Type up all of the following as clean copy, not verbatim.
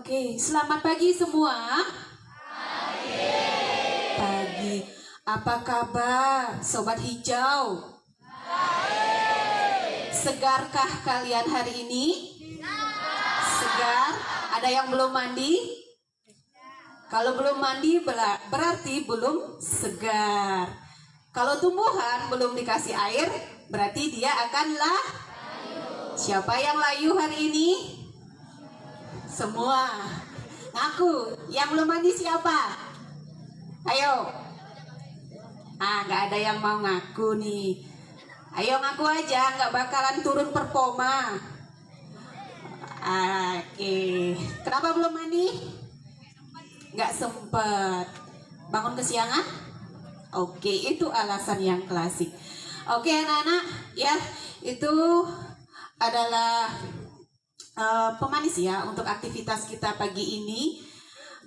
Oke, selamat pagi semua. Pagi. Apa kabar, Sobat Hijau? Segarkah kalian hari ini? Segar? Ada yang belum mandi? Kalau belum mandi berarti belum segar. Kalau tumbuhan belum dikasih air, berarti dia akan layu. Siapa yang layu hari ini? Semua. Ngaku. Yang belum mandi siapa? Ayo. Nggak ada yang mau ngaku nih. Ayo ngaku aja, nggak bakalan turun performa. Oke. Kenapa belum mandi? Nggak sempet. Bangun kesiangan? Oke, itu alasan yang klasik. Oke anak-anak, ya itu adalah pemanis ya untuk aktivitas kita pagi ini.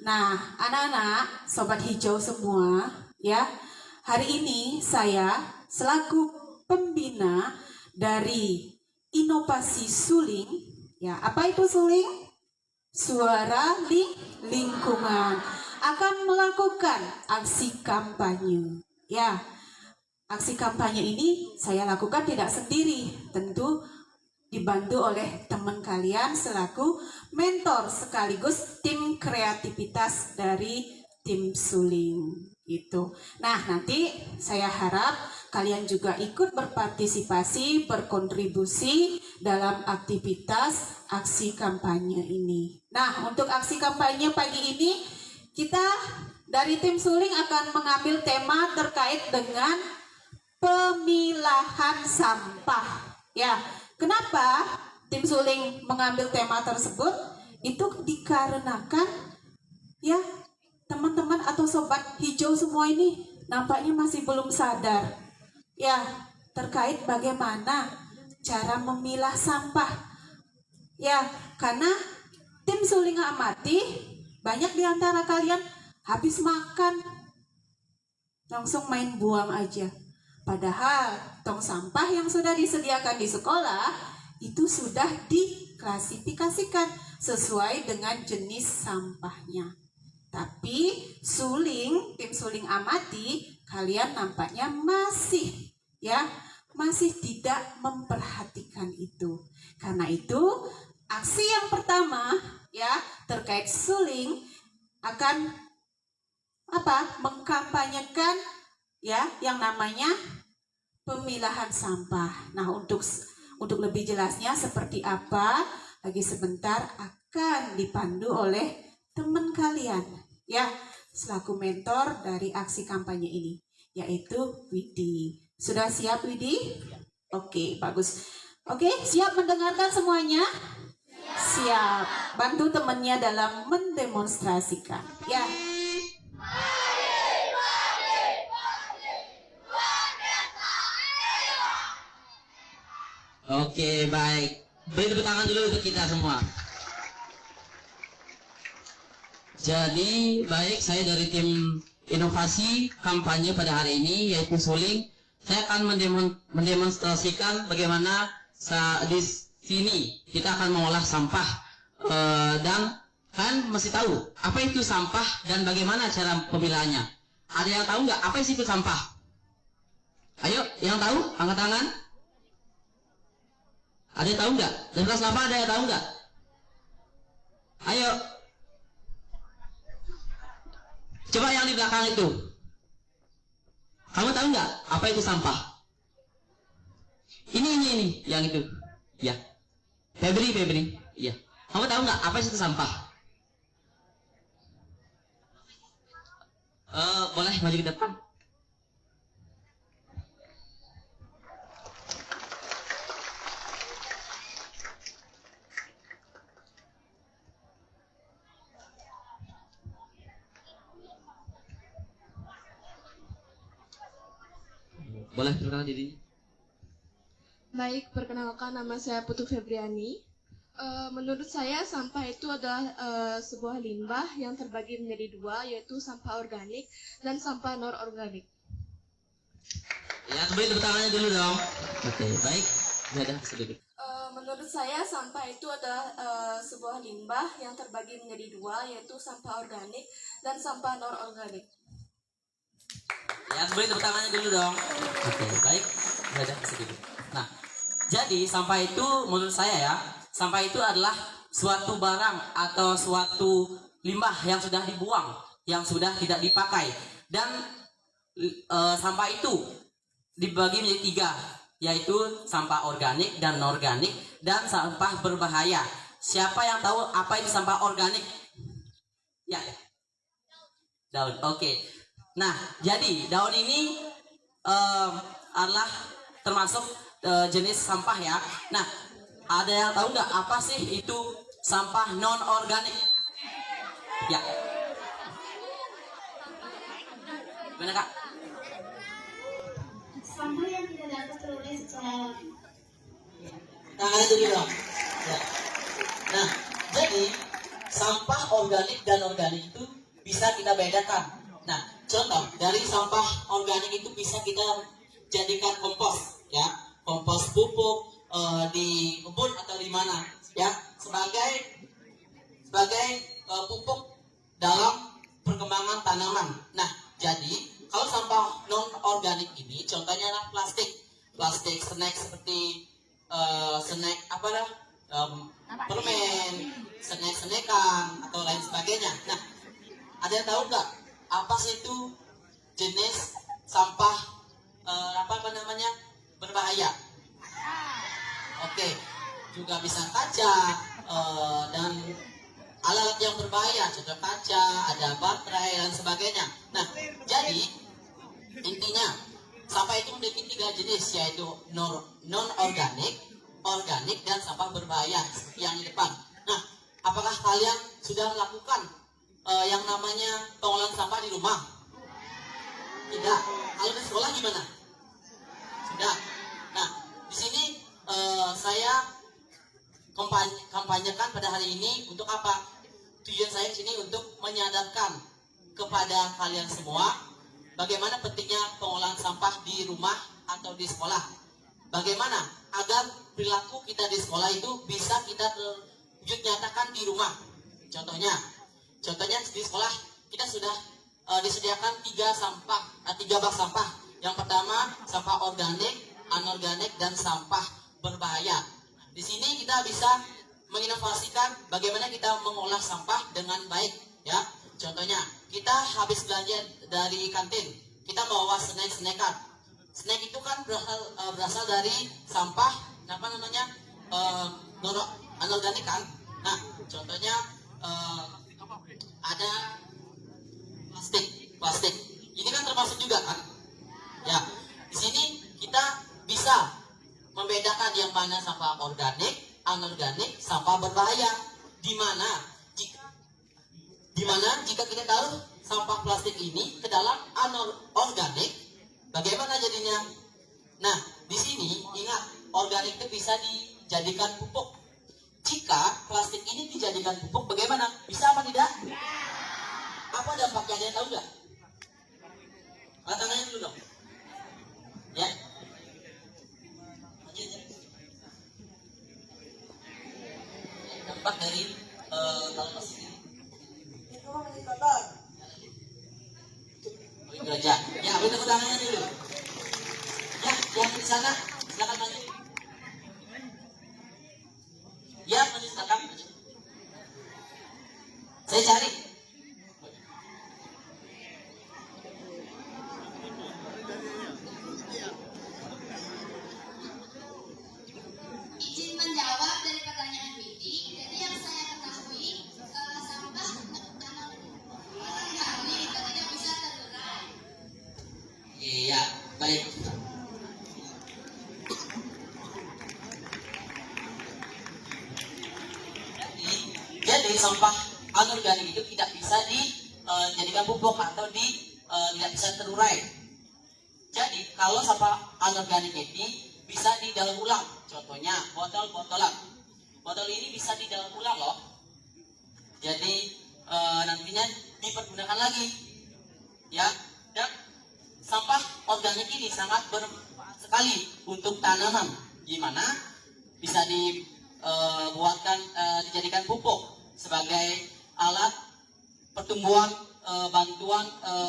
Nah, anak-anak, sobat hijau semua, ya, hari ini saya selaku pembina dari inovasi suling, ya, apa itu suling? Suara lingkungan, akan melakukan aksi kampanye. Ya, aksi kampanye ini saya lakukan tidak sendiri, tentu dibantu oleh teman kalian selaku mentor sekaligus tim kreativitas dari tim suling itu. Nah, nanti saya harap kalian juga ikut berpartisipasi, berkontribusi dalam aktivitas aksi kampanye ini. Nah, untuk aksi kampanye pagi ini kita dari tim suling akan mengambil tema terkait dengan pemilahan sampah. Ya, kenapa tim suling mengambil tema tersebut? Itu dikarenakan ya teman-teman atau sobat hijau semua ini nampaknya masih belum sadar ya terkait bagaimana cara memilah sampah. Ya, karena tim suling amati banyak di antara kalian habis makan langsung main buang aja. Padahal tong sampah yang sudah disediakan di sekolah itu sudah diklasifikasikan sesuai dengan jenis sampahnya. Tapi tim suling amati, kalian nampaknya masih tidak memperhatikan itu. Karena itu, aksi yang pertama ya terkait suling akan mengkampanyekan ya yang namanya pemilahan sampah. Nah, untuk lebih jelasnya seperti apa, lagi sebentar akan dipandu oleh teman kalian ya selaku mentor dari aksi kampanye ini, yaitu Widi. Sudah siap Widi? Oke, bagus. Oke, siap mendengarkan semuanya? Siap. Bantu temannya dalam mendemonstrasikan ya. Oke, baik. Beri tepuk tangan dulu untuk kita semua. Jadi, baik, saya dari tim inovasi kampanye pada hari ini, yaitu suling. Saya akan mendemonstrasikan bagaimana di sini kita akan mengolah sampah. Dan kan mesti tahu apa itu sampah dan bagaimana cara pemilahannya. Ada yang tahu nggak apa isi itu sampah? Ayo, yang tahu, angkat tangan. Ada yang tahu nggak? Dari kelas 8 ada yang tahu nggak? Ayo. Coba yang di belakang itu. Kamu tahu nggak apa itu sampah? Ini yang itu. Ya. Febri. Iya. Kamu tahu nggak apa itu sampah? Boleh maju ke depan. Boleh perkenalkan dirinya. Baik, perkenalkan nama saya Putu Febriani. Menurut saya sampah itu adalah sebuah limbah yang terbagi menjadi dua, yaitu sampah organik dan sampah non-organik. Ya, beri tepuk tangannya dulu dong. Oke, baik. Sudah sedikit. Menurut saya sampah itu adalah sebuah limbah yang terbagi menjadi dua, yaitu sampah organik dan sampah non-organik. Ya, boleh tepuk tangannya dulu dong. Oke, baik. Belajar sedikit. Nah, jadi sampah itu menurut saya ya, sampah itu adalah suatu barang atau suatu limbah yang sudah dibuang, yang sudah tidak dipakai. Dan sampah itu dibagi menjadi tiga, yaitu sampah organik dan non-organik dan sampah berbahaya. Siapa yang tahu apa itu sampah organik? Ya, daun. Oke. Nah, jadi daun ini adalah termasuk jenis sampah ya. Nah, ada yang tahu nggak apa sih itu sampah non organik? Ya, gimana kak? Sampah yang tidak dapat teroleh secara Tangannya dulu dong. Ya. Nah, jadi sampah organik dan organik itu bisa kita bedakan. Nah, contoh dari sampah organik itu bisa kita jadikan kompos, ya, kompos pupuk di kebun atau di mana, ya, sebagai pupuk dalam perkembangan tanaman. Nah, jadi kalau sampah non organik ini, contohnya adalah plastik snack seperti snack apa dah, permen, snack-snackan atau lain sebagainya. Nah, ada yang tahu nggak apa sih itu jenis sampah apa namanya berbahaya? Oke, juga bisa kaca dan alat yang berbahaya, contoh kaca, ada baterai dan sebagainya. Nah, jadi intinya sampah itu memiliki tiga jenis, yaitu non organik, organik dan sampah berbahaya seperti yang di depan. Nah, apakah kalian sudah melakukan yang namanya pengolahan sampah di rumah? Tidak. Kalau di sekolah gimana? Sudah. Nah, di sini saya kampanyekan pada hari ini untuk apa? Tujuan saya di sini untuk menyadarkan kepada kalian semua bagaimana pentingnya pengolahan sampah di rumah atau di sekolah. Bagaimana agar perilaku kita di sekolah itu bisa kita terwujud nyatakan di rumah. Contohnya di sekolah kita sudah disediakan tiga bak sampah. Yang pertama sampah organik, anorganik dan sampah berbahaya. Di sini kita bisa menginovasikan bagaimana kita mengolah sampah dengan baik, ya. Contohnya kita habis belanja dari kantin, kita bawa snack-snackan. Snack itu kan berasal dari sampah apa namanya anorganik kan. Nah, contohnya ada plastik. Ini kan termasuk juga kan? Ya. Di sini kita bisa membedakan yang mana sampah organik, anorganik, sampah berbahaya. Di mana jika kita taruh sampah plastik ini ke dalam anorganik, bagaimana jadinya? Nah, di sini ingat, organik itu bisa dijadikan pupuk. Jika plastik ini dijadikan pupuk, bagaimana? Bisa apa tidak? Apa dampaknya? Ada yang tahu nggak? Tangannya dulu dong. Ya. Dampak dari kalau plastik ini. Itu meningkatkan. Oh, itu aja. Ya, boleh tepuk tangannya dulu. Ya, yang di sana silakan maju. Ya, maju silakan. Saya cari. izin menjawab dari pertanyaan Widi. Jadi yang saya ketahui sampah anorganik itu tidak bisa terurai. Iya, baik. Jadi sampah anorganik itu tidak bisa dijadikan pupuk atau tidak bisa terurai. Jadi kalau sampah anorganik ini bisa didaur ulang. Contohnya botol-botolan. Botol ini bisa didaur ulang loh. Jadi nantinya dipergunakan lagi. Ya, dan sampah organik ini sangat bermanfaat sekali untuk tanaman. Gimana? bisa dibuatkan dijadikan pupuk sebagai alat pertumbuhan bantuan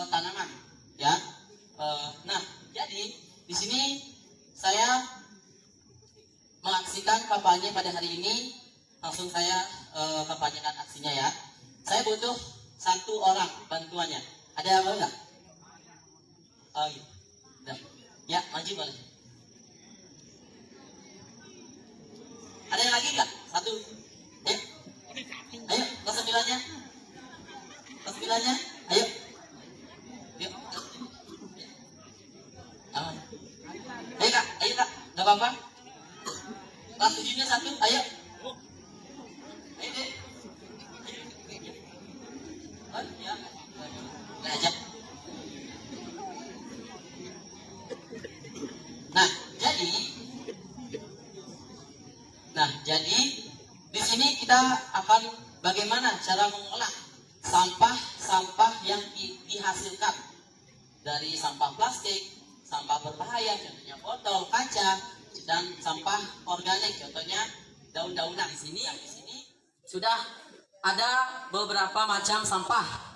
tanaman, ya. Nah, jadi di sini saya mengaksikan kampanye pada hari ini. Langsung saya kampanyekan aksinya, ya. Saya butuh 1 orang bantuannya. Ada yang mau nggak? Oh, iya. Ya, maju boleh. Ada yang lagi nggak? 1. Ayo, ayo, kelas 9-nya. Kelas 9-nya, ayo. Yuk. Aman. Ayo kak, nggak apa-apa. Kelas 7-nya 1, ayo. Ayo deh. Oh, ya. Nggak ajak. Nah, jadi di sini kita akan bagaimana cara mengolah sampah-sampah yang dihasilkan dari sampah plastik, sampah berbahaya, contohnya botol, kaca, dan sampah organik, contohnya daun-daunan. Di sini sudah ada beberapa macam sampah.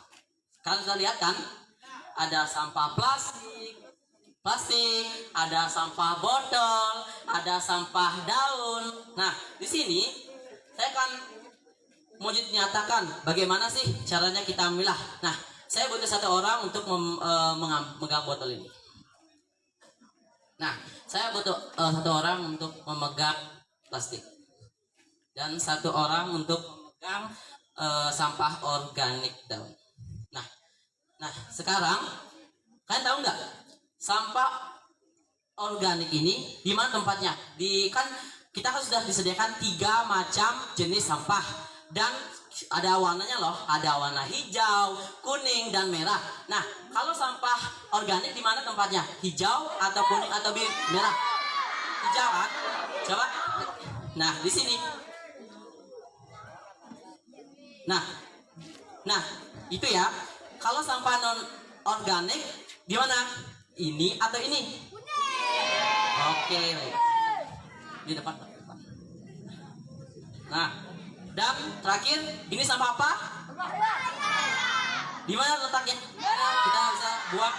Kalian sudah lihat kan? Ada sampah plastik, ada sampah botol, ada sampah daun. Nah, di sini saya akan mau nyatakan bagaimana sih caranya kita memilah. Nah, saya butuh 1 orang untuk memegang botol ini. Nah, saya butuh 1 orang untuk memegang plastik dan 1 orang untuk memegang sampah organik daun. Nah, sekarang kalian tahu nggak sampah organik ini di mana tempatnya? Kan kita kan sudah disediakan 3 macam jenis sampah dan ada warnanya loh, ada warna hijau, kuning, dan merah. Nah, kalau sampah organik di mana tempatnya? Hijau atau kuning atau merah? Hijau kan? Coba. Nah, di sini. Nah, itu ya. Kalau sampah non organik di mana? Ini atau ini? Oke, baik. Di depan. Nah, dan terakhir, ini sampah apa? Di mana letaknya? Kita bisa buang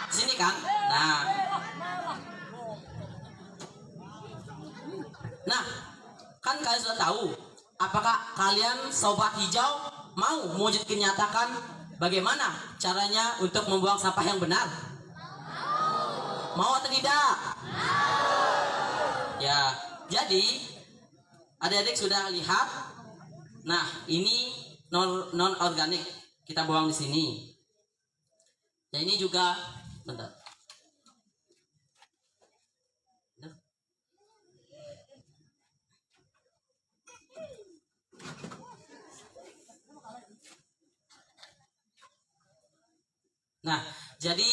di sini kan? Nah, kan kalian sudah tahu. Apakah kalian sobat hijau mau mewujud kenyatakan bagaimana caranya untuk membuang sampah yang benar? Mau atau tidak? Ya, jadi adik-adik sudah lihat. Nah, ini non organik kita buang di sini. Ya, ini juga bentar. Nah, jadi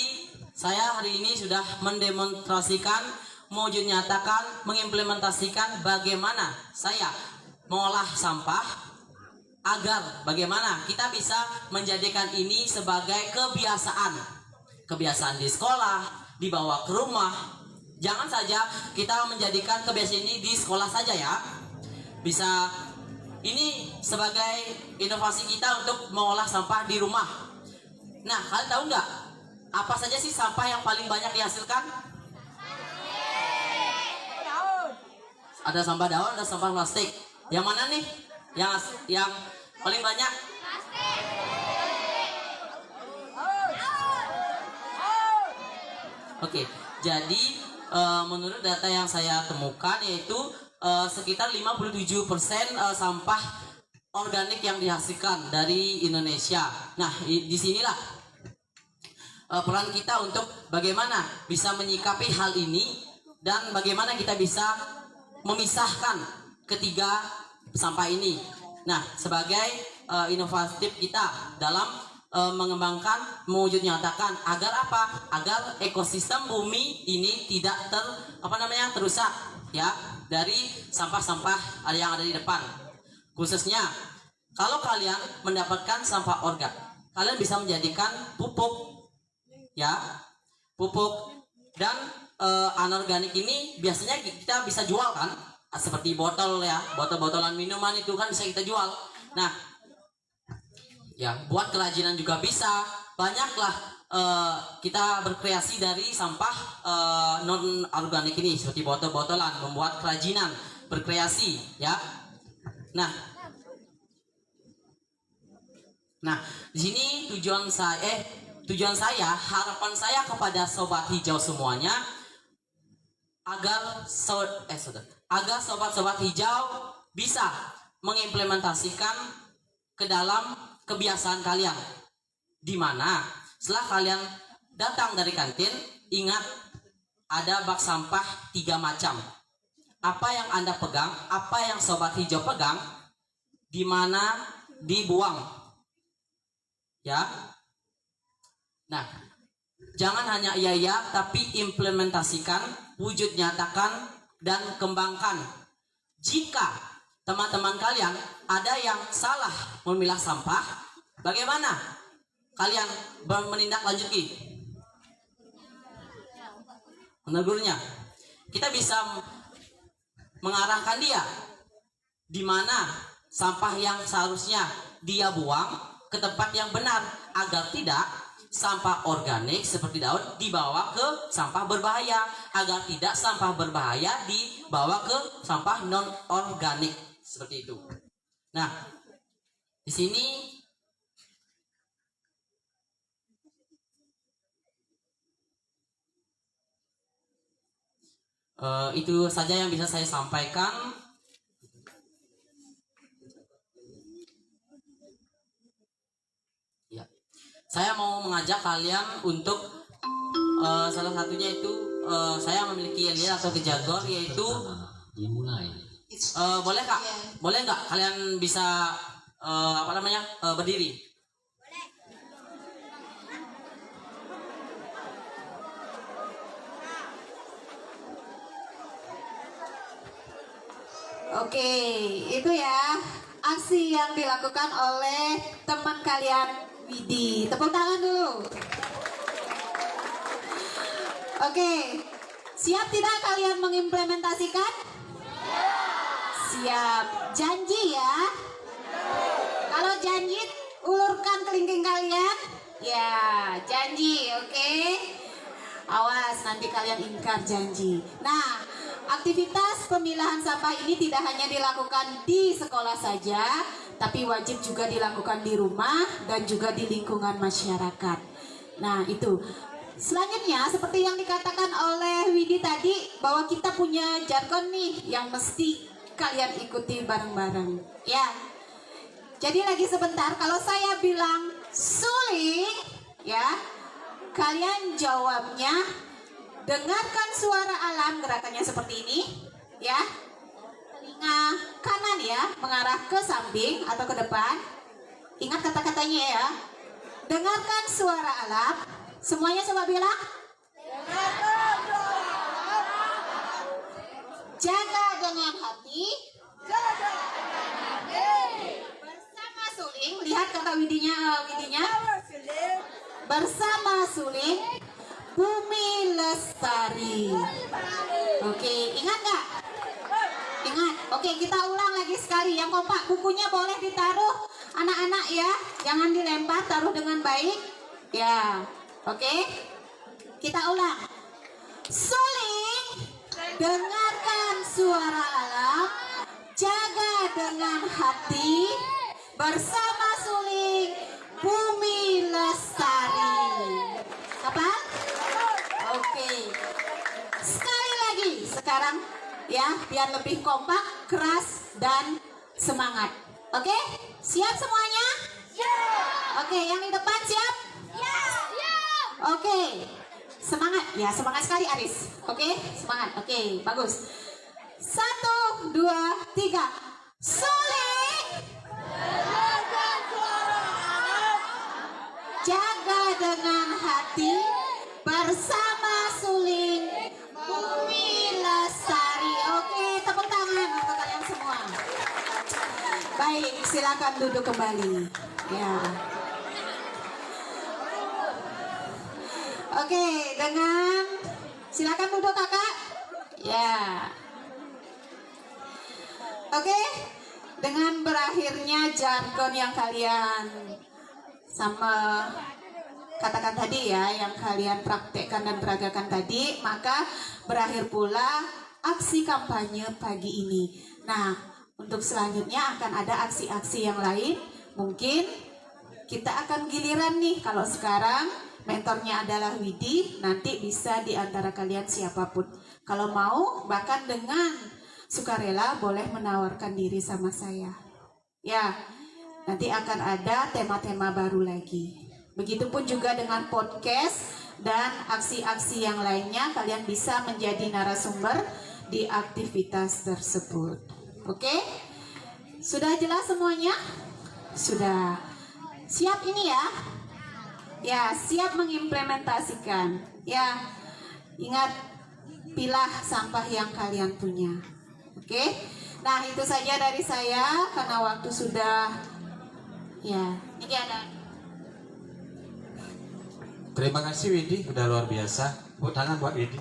saya hari ini sudah mendemonstrasikan, mewujud nyatakan, mengimplementasikan bagaimana saya mengolah sampah agar bagaimana kita bisa menjadikan ini sebagai kebiasaan di sekolah, dibawa ke rumah. Jangan saja kita menjadikan kebiasaan ini di sekolah saja ya. Bisa ini sebagai inovasi kita untuk mengolah sampah di rumah. Nah, kalian tahu nggak apa saja sih sampah yang paling banyak dihasilkan? Ada sampah daun, ada sampah plastik. Yang mana nih? Yang paling banyak? Oke, jadi menurut data yang saya temukan yaitu sekitar 57% sampah organik yang dihasilkan dari Indonesia. Nah, disinilah peran kita untuk bagaimana bisa menyikapi hal ini dan bagaimana kita bisa memisahkan ketiga sampah ini. Nah, sebagai inovatif kita dalam mengembangkan, mewujud nyatakan agar apa? Agar ekosistem bumi ini tidak terusak ya dari sampah-sampah yang ada di depan. Khususnya kalau kalian mendapatkan sampah organik, kalian bisa menjadikan pupuk ya, pupuk dan anorganik ini biasanya kita bisa jual kan? seperti botol ya, botol-botolan minuman itu kan bisa kita jual. Nah, ya buat kerajinan juga bisa. Banyaklah kita berkreasi dari sampah non organik ini seperti botol-botolan, membuat kerajinan, berkreasi ya. Nah, di sini tujuan saya, harapan saya kepada sobat hijau semuanya agar sobat-sobat hijau bisa mengimplementasikan ke dalam kebiasaan kalian, di mana setelah kalian datang dari kantin, ingat ada bak sampah 3 macam. Apa yang Anda pegang, apa yang sobat hijau pegang, di mana dibuang ya. Nah, jangan hanya iya tapi implementasikan, wujud nyatakan dan kembangkan. Jika teman-teman kalian ada yang salah memilah sampah, bagaimana kalian menindaklanjuti? Menegurnya. Kita bisa mengarahkan dia di mana sampah yang seharusnya dia buang ke tempat yang benar, agar tidak sampah organik seperti daun dibawa ke sampah berbahaya, agar tidak sampah berbahaya dibawa ke sampah non organik seperti itu. Nah, di sini itu saja yang bisa saya sampaikan. Ya, saya mau mengajak kalian untuk salah satunya itu saya memiliki yel atau kejagor, yaitu dimulai. Boleh kak, boleh nggak kalian bisa berdiri? Oke, itu ya aksi yang dilakukan oleh teman kalian Widi. Tepuk tangan dulu. Oke, siap tidak kalian mengimplementasikan? Siap. Janji ya? Kalau janji, ulurkan kelingking kalian. Ya, janji, oke? Awas, nanti kalian ingkar janji. Nah, aktivitas pemilahan sampah ini tidak hanya dilakukan di sekolah saja, tapi wajib juga dilakukan di rumah dan juga di lingkungan masyarakat. Nah, itu. Selanjutnya, seperti yang dikatakan oleh Widi tadi, bahwa kita punya jargon nih yang mesti kalian ikuti bareng-bareng. Ya. Jadi lagi sebentar, kalau saya bilang suling, ya, kalian jawabnya dengarkan suara alam, gerakannya seperti ini, ya. Telinga kanan ya, mengarah ke samping atau ke depan. Ingat kata-katanya ya. Dengarkan suara alam. Semuanya coba bilang. Jaga dengan hati. Bersama suling, lihat kata widinya. Bersama suling, bumi lestari. Oke, ingat nggak? Ingat. Oke, kita ulang lagi sekali. Yang kompak, bukunya boleh ditaruh anak-anak ya. Jangan dilempar, taruh dengan baik. Ya, oke. Kita ulang. Suling, dengarkan suara alam. Jaga dengan hati. Bersama suling, bumi lestari. Apa? Oke. Sekali lagi sekarang ya, biar lebih kompak, keras dan semangat. Oke? Siap semuanya? Oke, yang di depan siap? Oke. Semangat. Ya, semangat sekali Aris. Oke? Semangat. Oke, bagus. 1, 2, 3. Suling. Jaga dengan hati. Bersama suling, bumi lestari. Oke, tepuk tangan untuk kalian semua. Baik, silakan duduk kembali. Ya. Oke, silakan duduk kakak. Ya. Oke? Dengan berakhirnya jargon yang kalian sama katakan tadi ya, yang kalian praktekkan dan peragakan tadi, maka berakhir pula aksi kampanye pagi ini. Nah, untuk selanjutnya akan ada aksi-aksi yang lain. Mungkin kita akan giliran nih, kalau sekarang mentornya adalah Widi, nanti bisa di antara kalian siapapun. Kalau mau, bahkan dengan sukarela boleh menawarkan diri sama saya. Ya, nanti akan ada tema-tema baru lagi. Begitupun juga dengan podcast dan aksi-aksi yang lainnya, kalian bisa menjadi narasumber di aktivitas tersebut. Oke? Sudah jelas semuanya? Sudah. Siap ini ya? Ya, siap mengimplementasikan. Ya, ingat, pilah sampah yang kalian punya. Oke? Nah, itu saja dari saya karena waktu sudah. Ya, ini ada. Terima kasih Widi, udah luar biasa. Tepuk tangan buat Widi.